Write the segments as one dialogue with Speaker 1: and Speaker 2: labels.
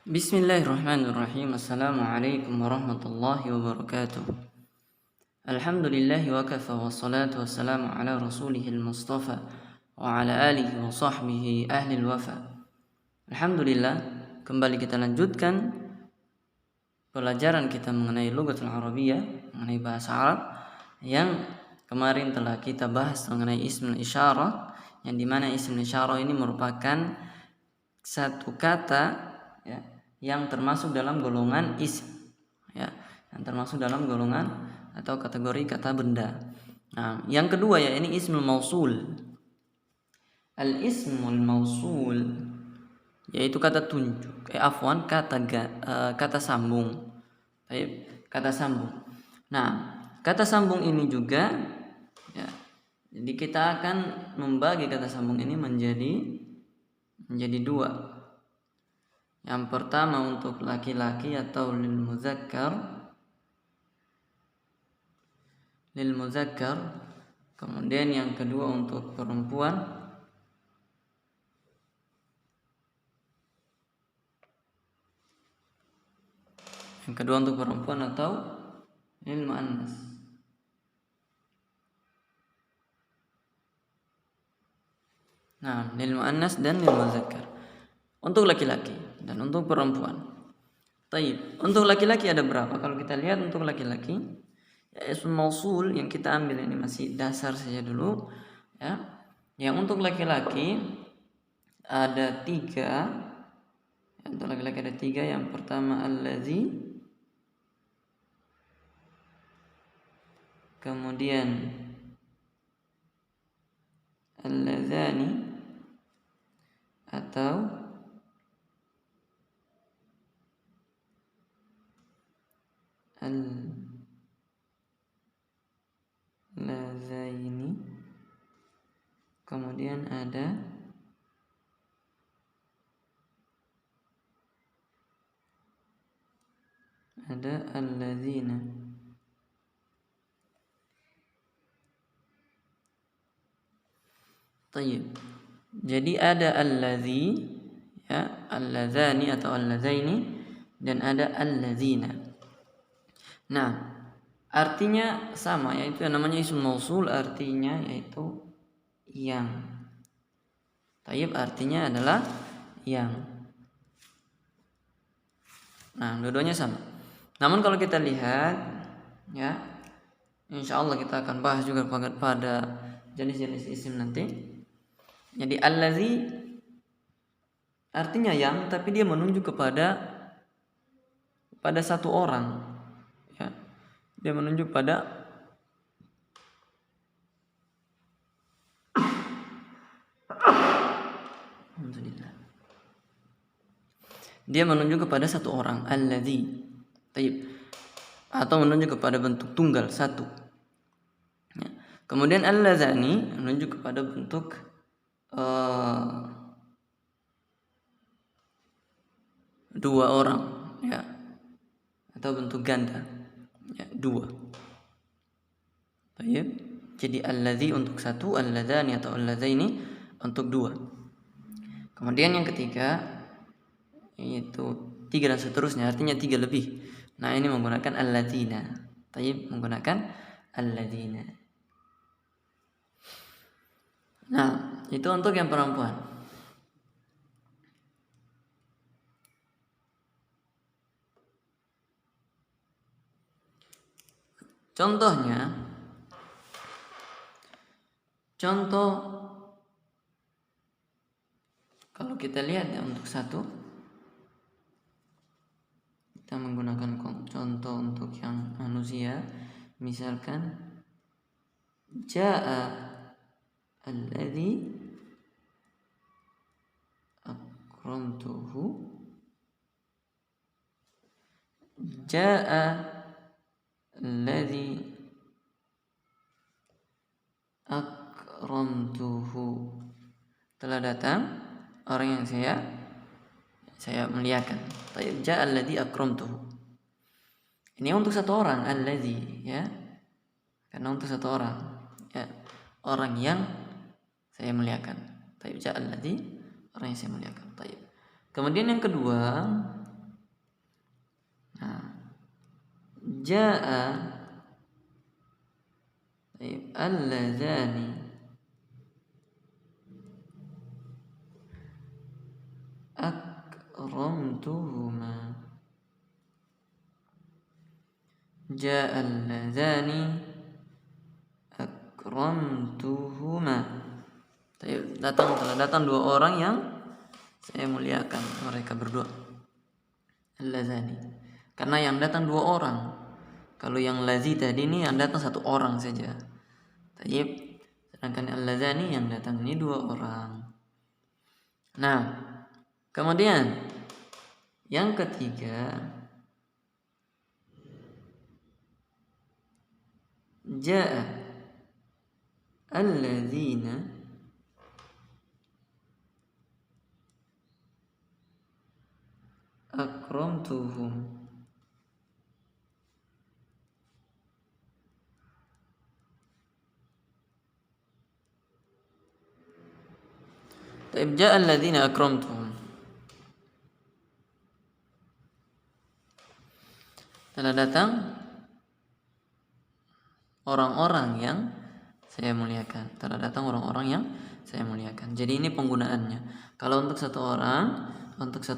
Speaker 1: Bismillahirrahmanirrahim. Assalamualaikum warahmatullahi wabarakatuh. Alhamdulillahi wa kafa wassalatu wassalamu ala rasulihil mustafa wa ala alihi wa sahbihi ahlil wafa. Alhamdulillah, kembali kita lanjutkan pelajaran kita mengenai lughatul Arabiyyah, mengenai bahasa Arab yang kemarin telah kita bahas mengenai ismul isyarah, yang dimana ismul isyarah ini merupakan satu kata ya, yang termasuk dalam golongan ism ya, yang termasuk dalam golongan atau kategori kata benda. Nah, yang kedua ya ini ismul mausul. Al ismul mausul yaitu kata tunjuk, kata sambung. Baik, kata sambung. Nah, kata sambung ini juga ya, jadi kita akan membagi kata sambung ini menjadi dua. Yang pertama untuk laki-laki atau lil muzakkar, kemudian yang kedua untuk perempuan, atau lil muannas. Nah, lil muannas dan lil muzakkar. Untuk laki-laki dan untuk perempuan. Taib. Untuk laki-laki ada berapa? Kalau kita lihat untuk laki-laki, ya, ism mausul yang kita ambil ini masih dasar saja dulu, ya. Yang untuk laki-laki ada 3. Untuk laki-laki ada 3. Yang pertama allazi, kemudian allazani atau al-lazaini, kemudian ada allazina. Tayyib. Jadi ada allazi ya, allazani atau allazaini, dan ada allazina. Nah, artinya sama, yaitu yang namanya ism mausul, artinya yaitu yang. Tayyib artinya adalah yang. Nah, dua-duanya sama. Namun kalau kita lihat ya, insyaallah kita akan bahas juga pada jenis-jenis isim nanti. Jadi allazi artinya yang, tapi dia menunjuk kepada satu orang. Ya. Dia menunjuk pada satu orang, allazi. Taib. Atau menunjuk kepada bentuk tunggal satu. Ya. Kemudian allazani menunjuk kepada bentuk dua orang ya, atau bentuk ganda ya, dua. Baik. Jadi allazi untuk satu, allazani atau allazaini untuk dua. Kemudian yang ketiga yaitu 3 dan seterusnya, artinya 3 lebih. Nah, ini menggunakan allazina. Baik, menggunakan allazina. Nah, itu untuk yang perempuan. Contoh kalau kita lihat ya, untuk satu kita menggunakan contoh untuk yang manusia, misalkan jaa alladzi akramtuhu, jaa alladzi akramtuhu, telah datang orang yang saya muliakan. Tayyib, jaa alladzi akramtuhu. Ini untuk satu orang, alladzi ya. Karena untuk satu orang ya, orang yang saya muliakan. Tayyib, jaa alladzi, orang yang saya muliakan. Tayyib. Kemudian yang kedua Jaa alladzani akramtuhuma. Jaa alladzani akramtuhuma. Telah datang dua orang yang saya muliakan mereka berdua. Alladzani. Karena yang datang dua orang. Kalau yang lazi tadi ini yang datang satu orang saja. Tayyib. Sedangkan alladzani yang datang ini dua orang. Nah, kemudian yang ketiga, jaa alladzina akramtuhum. Taib jaa alladzina akramtuhum. Telah datang orang-orang yang saya muliakan. Telah datang orang-orang yang saya muliakan. Jadi ini penggunaannya. Kalau untuk satu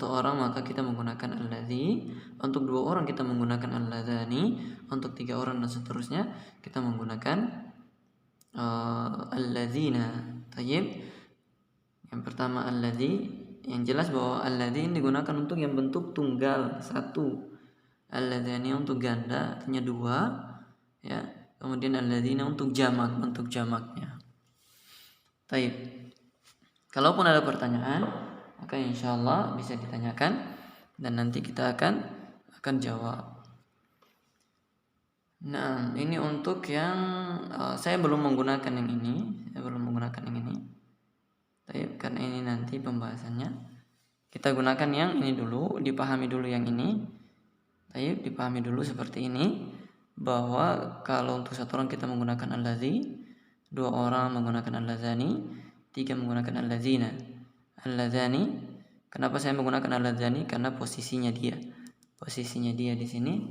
Speaker 1: orang maka kita menggunakan alladzi. Untuk dua orang kita menggunakan alladzani. Untuk tiga orang dan seterusnya kita menggunakan alladzina. Tayyib. Yang pertama alladzi, yang jelas bahwa alladzi ini digunakan untuk yang bentuk tunggal satu. Alladzani untuk ganda artinya dua, ya. Kemudian alladzina untuk jamak, bentuk jamaknya. Baik. Kalaupun ada pertanyaan, maka insyaallah bisa ditanyakan dan nanti kita akan jawab. Nah, ini untuk yang saya belum menggunakan yang ini, Baik, karena ini nanti pembahasannya. Kita gunakan yang ini dulu, dipahami dulu yang ini. Baik, dipahami dulu seperti ini, bahwa kalau untuk satu orang kita menggunakan alladzi, dua orang menggunakan alladzani, tiga menggunakan alladzina. Alladzani, kenapa saya menggunakan alladzani? Karena posisinya dia di sini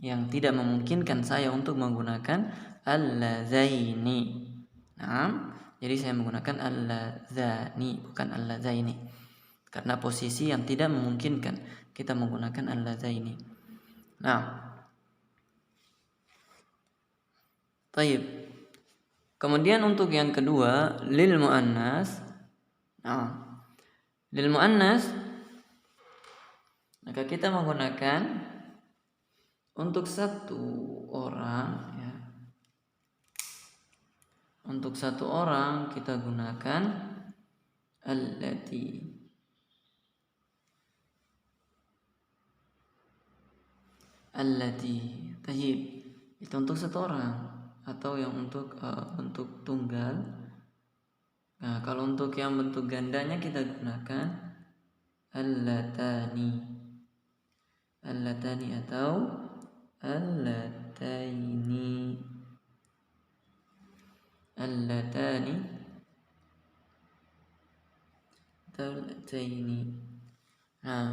Speaker 1: yang tidak memungkinkan saya untuk menggunakan alladzaini. Nah, jadi saya menggunakan alladzani bukan alladzaini karena posisi yang tidak memungkinkan kita menggunakan alladzaini. Nah, baik. Kemudian untuk yang kedua lil muannas. Nah, lil muannas maka kita menggunakan untuk satu orang, ya. Untuk satu orang kita gunakan allati. Allati. Tayyib. Itu untuk satu orang atau yang untuk bentuk tunggal. Nah, kalau untuk yang bentuk gandanya kita gunakan allatani. Allatani atau allataini. Allatani atau allataini. Nah,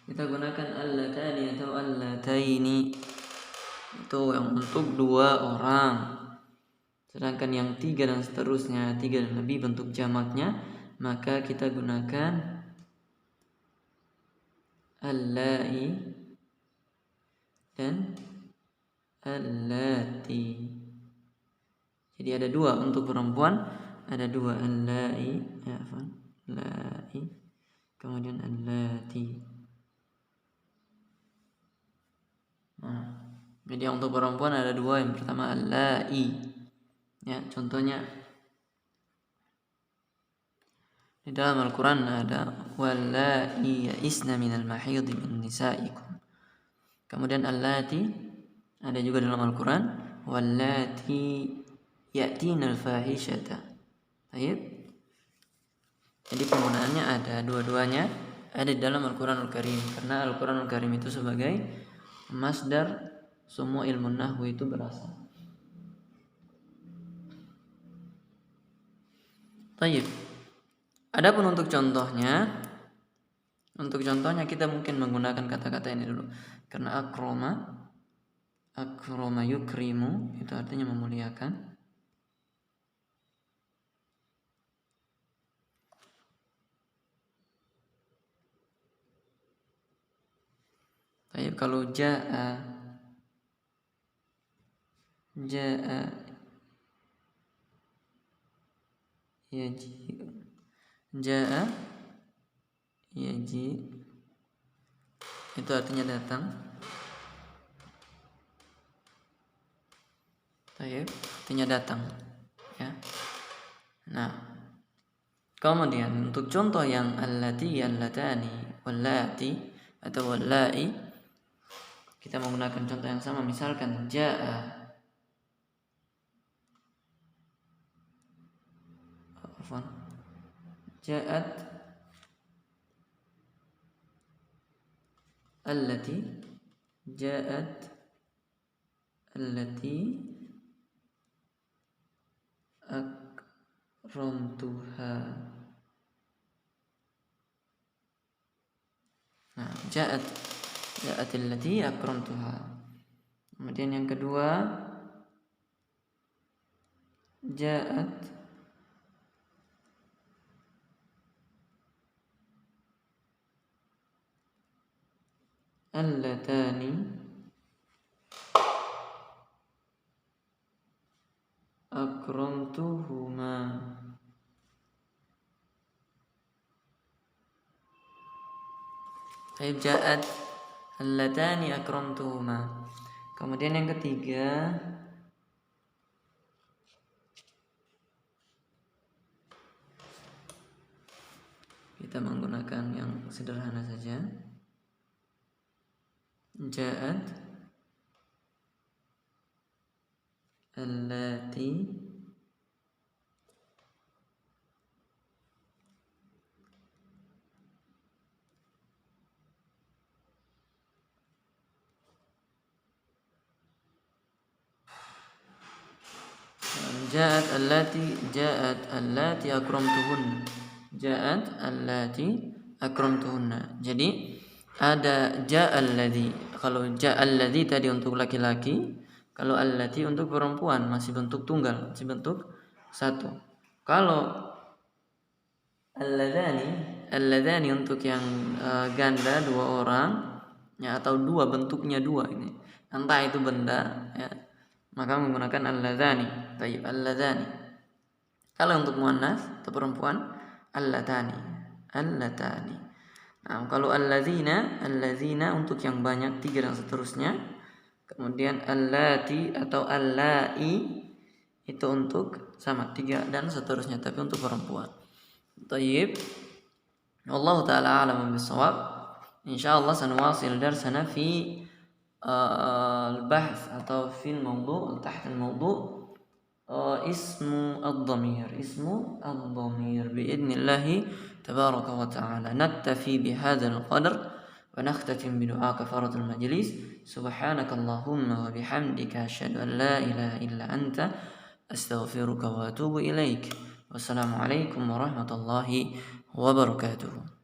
Speaker 1: kita gunakan allatani atau allataini itu yang untuk dua orang. Sedangkan yang tiga dan seterusnya, tiga dan lebih bentuk jamaknya, maka kita gunakan allai dan allati. Jadi ada dua untuk perempuan, ada dua allai, allai, kemudian allati. Nah, jadi untuk perempuan ada dua, yang pertama allai. Ya, contohnya di dalam Al-Quran ada wallai ya'isna minal mahidhi min nisaikum. Kemudian allati ada juga dalam Al-Quran wallati ya'tinal fahishata. Baik. Jadi penggunaannya ada dua-duanya ada di dalam Al-Quranul Karim, karena Al-Quranul Karim itu sebagai masdar semua ilmu nahwu itu berasal. Baik. Adapun untuk contohnya kita mungkin menggunakan kata-kata ini dulu. Karena akroma akrama yukrimu itu artinya memuliakan. Baik, kalau jaa yaji, jaa yaji itu artinya datang. Baik, artinya datang ya. Nah, kemudian untuk contoh yang allati, allatani, wallati atau wallai, kita menggunakan contoh yang sama. Misalkan jaa ja'at allati, ja'at allati akramtuha. Nah, ja'at allati akramtuha. Kemudian yang kedua, ja'at allatani akramtuhuma. Ja'at allatani akramtuhuma. Kemudian yang ketiga, kita menggunakan yang sederhana saja. Ja'at allati ja'at allati akramtuhunna. Ja'at allati akramtuhunna. Jadi ada ja'alladzi. Kalau ja'alladzi tadi untuk laki-laki, kalau allati untuk perempuan, masih bentuk tunggal, masih bentuk satu. Kalau alladzani untuk yang ganda, dua orang ya, atau dua, bentuknya dua ini, entah itu benda ya, maka menggunakan alladzani. Baik, alladzani. Kalau untuk muannas atau perempuan, allatani. Nah, kalau alladzina untuk yang banyak, tiga dan seterusnya. Kemudian allati atau allai itu untuk sama, tiga dan seterusnya, tapi untuk perempuan. Tayyib. Allah taala a'lam bis-shawab. Insyaallah sanuwasil darsana fi al-bahth atau fil mawdu' tahta al-mawdu' ismu ad-dhamir bi'idnillahi tabaraka wa ta'ala. Naktafi bihadzal qadar wa nakhtatim bi du'a kafaratul majlis. Subhanakallahumma wa bihamdika asyhadu an la ilaha illa anta astaghfiruka wa atubu ilaik. Wassalamualaikum warahmatullahi wabarakatuh.